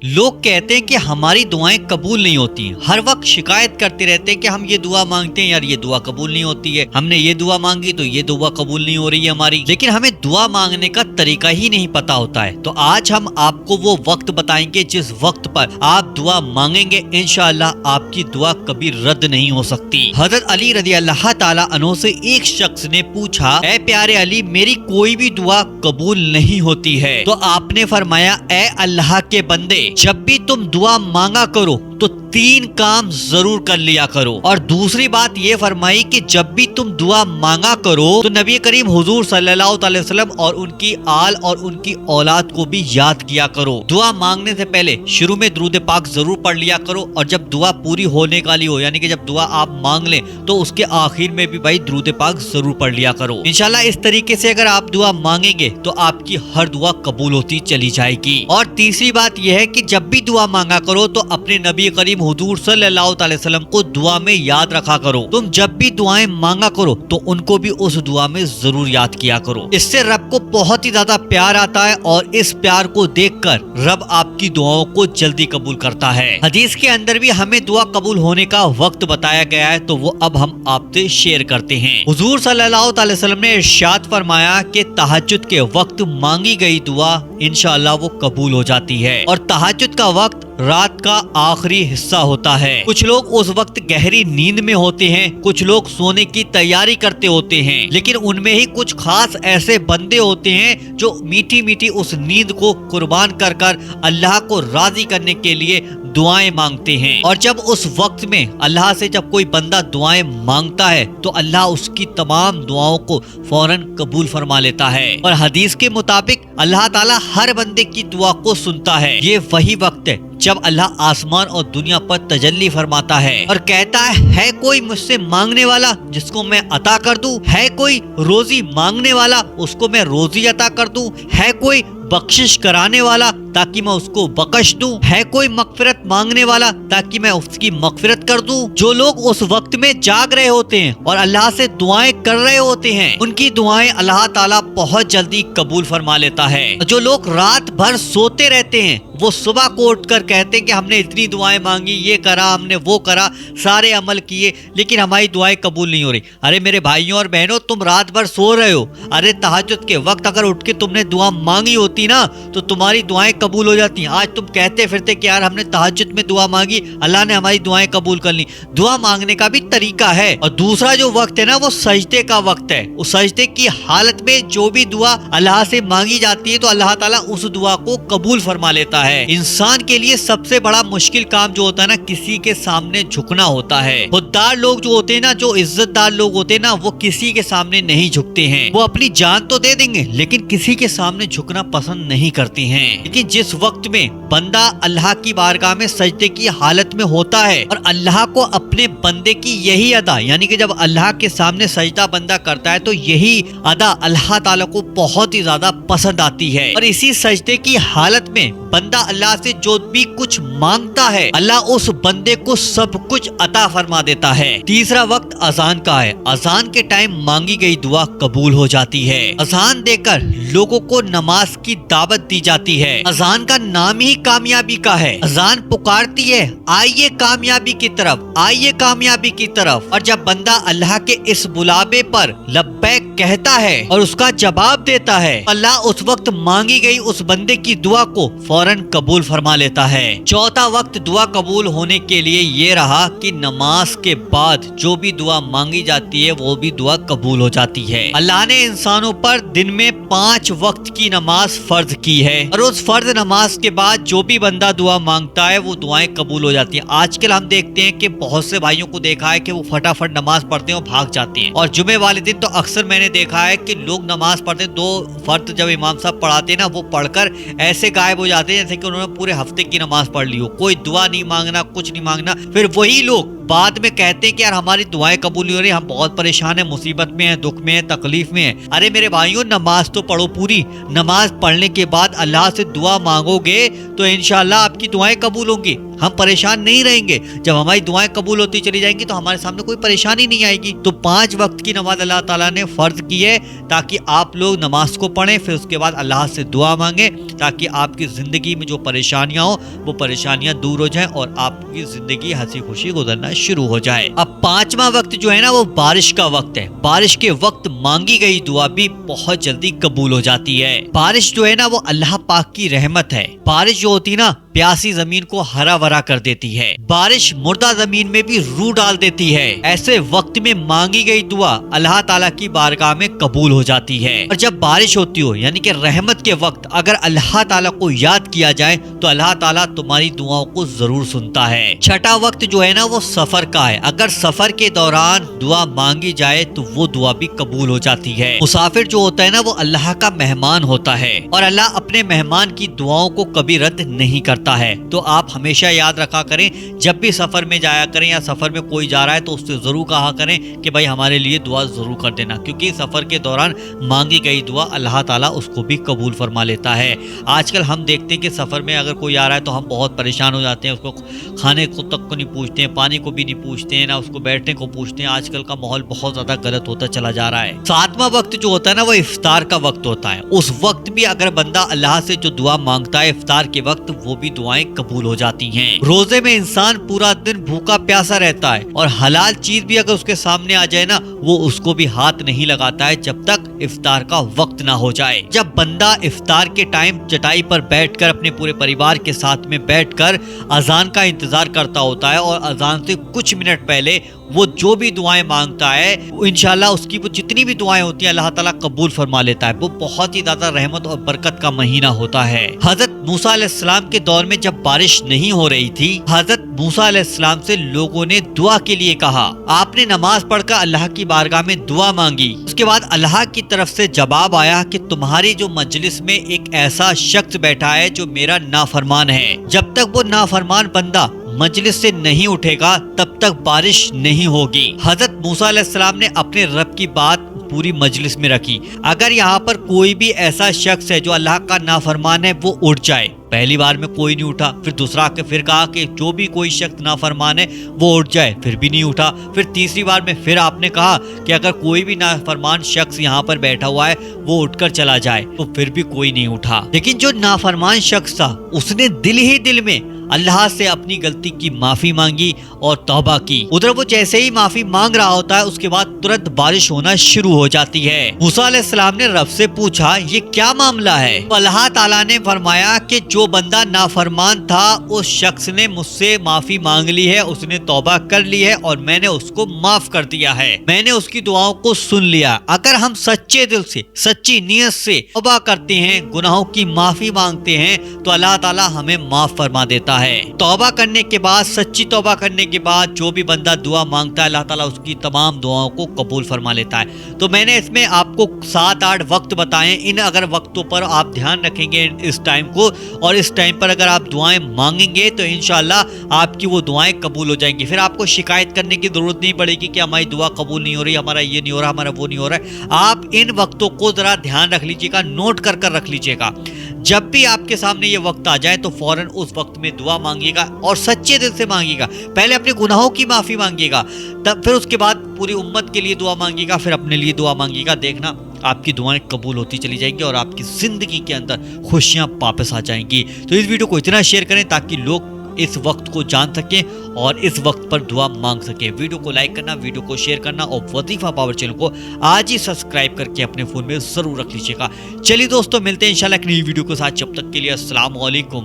لوگ کہتے ہیں کہ ہماری دعائیں قبول نہیں ہوتی ہیں، ہر وقت شکایت کرتے رہتے ہیں کہ ہم یہ دعا مانگتے ہیں یار یہ دعا قبول نہیں ہوتی ہے، ہم نے یہ دعا مانگی تو یہ دعا قبول نہیں ہو رہی ہے ہماری، لیکن ہمیں دعا مانگنے کا طریقہ ہی نہیں پتا ہوتا ہے۔ تو آج ہم آپ کو وہ وقت بتائیں گے جس وقت پر آپ دعا مانگیں گے انشاءاللہ آپ کی دعا کبھی رد نہیں ہو سکتی۔ حضرت علی رضی اللہ تعالی عنہ سے ایک شخص نے پوچھا، اے پیارے علی میری کوئی بھی دعا قبول نہیں ہوتی ہے، تو آپ نے فرمایا اے اللہ کے بندے جب بھی تم دعا مانگا کرو تو 3 کام ضرور کر لیا کرو، اور دوسری بات یہ فرمائی کہ جب بھی تم دعا مانگا کرو تو نبی کریم حضور صلی اللہ علیہ وسلم اور ان کی آل اور ان کی اولاد کو بھی یاد کیا کرو۔ دعا مانگنے سے پہلے شروع میں درود پاک ضرور پڑھ لیا کرو، اور جب دعا پوری ہونے والی ہو یعنی کہ جب دعا آپ مانگ لیں تو اس کے آخر میں بھی بھائی درود پاک ضرور پڑھ لیا کرو۔ انشاءاللہ اس طریقے سے اگر آپ دعا مانگیں گے تو آپ کی ہر دعا قبول ہوتی چلی جائے گی۔ اور تیسری بات یہ ہے کہ جب بھی دعا مانگا کرو تو اپنے نبی کریم حضور صلی اللہ علیہ وسلم کو دعا میں یاد رکھا کرو۔ تم جب بھی دعائیں مانگا کرو تو ان کو بھی اس دعا میں ضرور یاد کیا کرو، اس سے رب کو بہت ہی زیادہ پیار آتا ہے، اور اس پیار کو دیکھ کر رب آپ کی دعاؤں کو جلدی قبول کرتا ہے۔ حدیث کے اندر بھی ہمیں دعا قبول ہونے کا وقت بتایا گیا ہے، تو وہ اب ہم آپ سے شیئر کرتے ہیں۔ حضور صلی اللہ علیہ وسلم نے ارشاد فرمایا کہ تہجد کے وقت مانگی گئی دعا انشاءاللہ وہ قبول ہو جاتی ہے، اور تہجد کا وقت رات کا آخری حصہ ہوتا ہے۔ کچھ لوگ اس وقت گہری نیند میں ہوتے ہیں، کچھ لوگ سونے کی تیاری کرتے ہوتے ہیں، لیکن ان میں ہی کچھ خاص ایسے بندے ہوتے ہیں جو میٹھی میٹھی اس نیند کو قربان کر کر اللہ کو راضی کرنے کے لیے دعائیں مانگتے ہیں، اور جب اس وقت میں اللہ سے جب کوئی بندہ دعائیں مانگتا ہے تو اللہ اس کی تمام دعاؤں کو فوراً قبول فرما لیتا ہے، اور حدیث کے مطابق اللہ تعالیٰ ہر بندے کی دعا کو سنتا ہے۔ یہ وہی وقت ہے جب اللہ آسمان اور دنیا پر تجلی فرماتا ہے اور کہتا ہے کوئی مجھ سے مانگنے والا جس کو میں عطا کر دوں، ہے کوئی روزی مانگنے والا اس کو میں روزی عطا کر دوں، ہے کوئی بخشش کرانے والا تاکہ میں اس کو بخش دوں، ہے کوئی مغفرت مانگنے والا تاکہ میں اس کی مغفرت کر دوں۔ جو لوگ اس وقت میں جاگ رہے ہوتے ہیں اور اللہ سے دعائیں کر رہے ہوتے ہیں ان کی دعائیں اللہ تعالیٰ بہت جلدی قبول فرما لیتا ہے۔ جو لوگ رات بھر سوتے رہتے ہیں وہ صبح کو اٹھ کر کہتے ہیں کہ ہم نے اتنی دعائیں مانگی، یہ کرا، ہم نے وہ کرا، سارے عمل کیے، لیکن ہماری دعائیں قبول نہیں ہو رہی۔ ارے میرے بھائیوں اور بہنوں، تم رات بھر سو رہے ہو، ارے تہجد کے وقت اگر اٹھ کے تم نے دعا مانگی ہوتی نا تو تمہاری دعائیں قبول ہو جاتی ہیں۔ آج تم کہتے پھرتے کہ یار ہم نے تہجد میں دعا مانگی، اللہ نے ہماری دعائیں قبول کر لی۔ دعا مانگنے کا بھی طریقہ ہے، اور دوسرا جو وقت ہے نا وہ سجدے کا وقت ہے۔ اس سجدے کی حالت میں جو بھی دعا اللہ سے مانگی جاتی ہے تو اللہ تعالیٰ اس دعا کو قبول فرما لیتا ہے۔ انسان کے لیے سب سے بڑا مشکل کام جو ہوتا ہے نا کسی کے سامنے جھکنا ہوتا ہے۔ خوددار لوگ جو ہوتے ہیں نا، جو عزت دار لوگ ہوتے ہیں نا، وہ کسی کے سامنے نہیں جھکتے ہیں۔ وہ اپنی جان تو دے دیں گے لیکن کسی کے سامنے جھکنا پسند نہیں کرتے ہیں۔ لیکن جس وقت میں بندہ اللہ کی بارگاہ میں سجدے کی حالت میں ہوتا ہے اور اللہ کو اپنے بندے کی یہی ادا، یعنی کہ جب اللہ کے سامنے سجدہ بندہ کرتا ہے تو یہی ادا اللہ تعالیٰ کو بہت ہی زیادہ پسند آتی ہے، اور اسی سجدے کی حالت میں بندہ اللہ سے جو بھی کچھ مانگتا ہے اللہ اس بندے کو سب کچھ عطا فرما دیتا ہے۔ تیسرا وقت اذان کا ہے۔ اذان کے ٹائم مانگی گئی دعا قبول ہو جاتی ہے۔ اذان دے کر لوگوں کو نماز کی دعوت دی جاتی ہے۔ اذان کا نام ہی کامیابی کا ہے۔ اذان پکارتی ہے آئیے کامیابی کی طرف، آئیے کامیابی کی طرف، اور جب بندہ اللہ کے اس بلاوے پر لبیک کہتا ہے اور اس کا جواب دیتا ہے اللہ اس وقت مانگی گئی اس بندے کی دعا کو فوراً قبول فرما لیتا ہے۔ چوتھا وقت دعا قبول ہونے کے لیے یہ رہا کہ نماز کے بعد جو بھی دعا مانگی جاتی ہے وہ بھی دعا قبول ہو جاتی ہے۔ اللہ نے انسانوں پر دن میں 5 وقت کی نماز فرض کی ہے، اور اس فرض نماز کے بعد جو بھی بندہ دعا مانگتا ہے وہ دعائیں قبول ہو جاتی ہیں۔ آج کل ہم دیکھتے ہیں کہ بہت سے بھائیوں کو دیکھا ہے کہ وہ فٹافٹ نماز پڑھتے ہیں اور بھاگ جاتے ہیں، اور جمعے والے دن تو اکثر میں نے دیکھا ہے کہ لوگ نماز پڑھتے ہیں، 2 فرض جب امام صاحب پڑھاتے ہیں نا وہ پڑھ کر ایسے غائب ہو جاتے ہیں جیسے کہ انہوں نے پورے ہفتے کی نماز پڑھ لی ہو۔ کوئی دعا نہیں مانگنا، کچھ نہیں مانگنا، پھر وہی لوگ بعد میں کہتے ہیں کہ یار ہماری دعائیں قبول نہیں ہو رہی, ہم بہت پریشان ہیں, مصیبت میں ہیں, دکھ میں ہیں, تکلیف میں ہیں. ارے میرے بھائیوں, نماز تو پڑھو پوری. نماز پڑھنے کے بعد اللہ سے دعا مانگو گے تو انشاءاللہ آپ کی دعائیں قبول ہوں گی. ہم پریشان نہیں رہیں گے. جب ہماری دعائیں قبول ہوتی چلی جائیں گی تو ہمارے سامنے کوئی پریشانی نہیں آئے گی. تو 5 وقت کی نماز اللہ تعالیٰ نے فرض کی ہے تاکہ آپ لوگ نماز کو پڑھیں, پھر اس کے بعد اللہ سے دعا مانگیں تاکہ آپ کی زندگی میں جو پریشانیاں ہوں وہ پریشانیاں دور ہو جائیں اور آپ کی زندگی ہنسی خوشی گزرنا شروع ہو جائے. اب 5واں وقت جو ہے نا وہ بارش کا وقت ہے. بارش کے وقت مانگی گئی دعا بھی بہت جلدی قبول ہو جاتی ہے. بارش جو ہے نا وہ اللہ پاک کی رحمت ہے. بارش جو ہوتی نا پیاسی زمین کو ہرا بھرا کر دیتی ہے. بارش مردہ زمین میں بھی روح ڈال دیتی ہے. ایسے وقت میں مانگی گئی دعا اللہ تعالیٰ کی بارگاہ میں قبول ہو جاتی ہے. اور جب بارش ہوتی ہو یعنی کہ رحمت کے وقت اگر اللہ تعالیٰ کو یاد کیا جائے تو اللہ تعالیٰ تمہاری دعاؤں کو ضرور سنتا ہے. چھٹا وقت جو ہے نا وہ سفر کا ہے. اگر سفر کے دوران دعا مانگی جائے تو وہ دعا بھی قبول ہو جاتی ہے. مسافر جو ہوتا ہے نا وہ اللہ کا مہمان ہوتا ہے اور اللہ اپنے مہمان کی دعاؤں کو کبھی رد نہیں کرتا ہے. تو آپ ہمیشہ یاد رکھا کریں جب بھی سفر میں جایا کریں یا سفر میں کوئی جا رہا ہے تو اس سے ضرور کہا کریں کہ بھائی ہمارے لیے دعا ضرور کر دینا, کیونکہ سفر کے دوران مانگی گئی دعا اللہ تعالیٰ اس کو بھی قبول فرما لیتا ہے. آج کل ہم دیکھتے ہیں کہ سفر میں اگر کوئی آ رہا ہے تو ہم بہت پریشان ہو جاتے ہیں. اس کو کھانے کو تک کو نہیں پوچھتے ہیں, پانی کو بھی نہیں پوچھتے ہیں, نہ اس کو بیٹھنے کو پوچھتے ہیں. آج کل کا ماحول بہت زیادہ غلط ہوتا چلا جا رہا ہے. 7واں وقت جو ہوتا ہے نا وہ افطار کا وقت ہوتا ہے. اس وقت بھی اگر بندہ اللہ سے جو دعا مانگتا ہے افطار کے وقت وہ بھی دعائیں قبول ہو جاتی ہیں. روزے میں انسان پورا دن بھوکا پیاسا رہتا ہے اور حلال چیز بھی اگر اس کے سامنے آ جائے نا وہ اس کو بھی ہاتھ نہیں لگاتا ہے جب تک افطار کا وقت نہ ہو جائے. جب بندہ افطار کے ٹائم چٹائی پر بیٹھ کر اپنے پورے پریوار کے ساتھ میں بیٹھ کر اذان کا انتظار کرتا ہوتا ہے اور اذان سے کچھ منٹ پہلے وہ جو بھی دعائیں مانگتا ہے انشاءاللہ اس کی وہ جتنی بھی دعائیں ہوتی ہیں اللہ تعالیٰ قبول فرما لیتا ہے. وہ بہت ہی زیادہ رحمت اور برکت کا مہینہ ہوتا ہے. حضرت موسیٰ علیہ السلام کے دور میں جب بارش نہیں ہو رہی تھی حضرت موسیٰ علیہ السلام سے لوگوں نے دعا کے لیے کہا. آپ نے نماز پڑھ کر اللہ کی بارگاہ میں دعا مانگی. اس کے بعد اللہ کی طرف سے جواب آیا کہ تمہاری جو مجلس میں ایک ایسا شخص بیٹھا ہے جو میرا نافرمان ہے. جب تک وہ نافرمان بندہ مجلس سے نہیں اٹھے گا تب تک بارش نہیں ہوگی. حضرت موسیٰ علیہ السلام نے اپنے رب کی بات پوری مجلس میں رکھی. اگر یہاں پر کوئی بھی ایسا شخص ہے جو اللہ کا نافرمان ہے وہ اٹھ جائے. پہلی بار میں کوئی نہیں اٹھا, پھر دوسرا کے پھر کہا کہ جو بھی کوئی شخص نافرمان ہے وہ اٹھ جائے, پھر بھی نہیں اٹھا. پھر تیسری بار میں پھر آپ نے کہا کہ اگر کوئی بھی نافرمان شخص یہاں پر بیٹھا ہوا ہے وہ اٹھ کر چلا جائے, تو پھر بھی کوئی نہیں اٹھا. لیکن جو نافرمان شخص تھا اس نے دل ہی دل میں اللہ سے اپنی غلطی کی معافی مانگی اور توبہ کی. ادھر وہ جیسے ہی معافی مانگ رہا ہوتا ہے اس کے بعد ترنت بارش ہونا شروع ہو جاتی ہے. موسیٰ علیہ السلام نے رب سے پوچھا یہ کیا معاملہ ہے؟ تو اللہ تعالیٰ نے فرمایا کہ جو بندہ نافرمان تھا اس شخص نے مجھ سے معافی مانگ لی ہے, اس نے توبہ کر لی ہے اور میں نے اس کو معاف کر دیا ہے, میں نے اس کی دعاؤں کو سن لیا. اگر ہم سچے دل سے سچی نیت سے توبہ کرتے ہیں, گناہوں کی معافی مانگتے ہیں تو اللہ تعالیٰ ہمیں معاف فرما دیتا ہے. توبہ کرنے کے بعد, سچی توبہ کرنے کے بعد جو بھی بندہ دعا مانگتا ہے اللہ تعالیٰ اس کی تمام دعاؤں کو قبول فرما لیتا ہے. تو میں نے اس میں آپ کو 7-8 وقت بتائے. ان اگر وقتوں پر آپ دھیان رکھیں گے اس ٹائم کو اور اس ٹائم پر اگر آپ دعائیں مانگیں گے تو انشاءاللہ آپ کی وہ دعائیں قبول ہو جائیں گی. پھر آپ کو شکایت کرنے کی ضرورت نہیں پڑے گی کہ ہماری دعا قبول نہیں ہو رہی, ہمارا یہ نہیں ہو رہا, ہمارا وہ نہیں ہو رہا ہے. آپ ان وقتوں کو ذرا دھیان رکھ لیجیے گا, نوٹ کر کر رکھ لیجیے گا. جب بھی آپ کے سامنے یہ وقت آ جائے تو فوراً اس وقت میں دعا مانگیے گا اور سچے دل سے مانگیے گا. پہلے اپنے گناہوں کی معافی مانگیے گا, تب پھر اس کے بعد پوری امت کے لیے دعا مانگیے گا, پھر اپنے لیے دعا مانگیے گا. دیکھنا آپ کی دعائیں قبول ہوتی چلی جائیں گی اور آپ کی زندگی کے اندر خوشیاں واپس آ جائیں گی. تو اس ویڈیو کو اتنا شیئر کریں تاکہ لوگ اس وقت کو جان سکیں اور اس وقت پر دعا مانگ سکیں. ویڈیو کو لائک کرنا, ویڈیو کو شیئر کرنا اور وظیفہ پاور چینل کو آج ہی سبسکرائب کر کے اپنے فون میں ضرور رکھ لیجیے گا. چلیے دوستوں ملتے ہیں انشاءاللہ ایک نئی ویڈیو کے ساتھ. جب تک کے لیے السلام علیکم.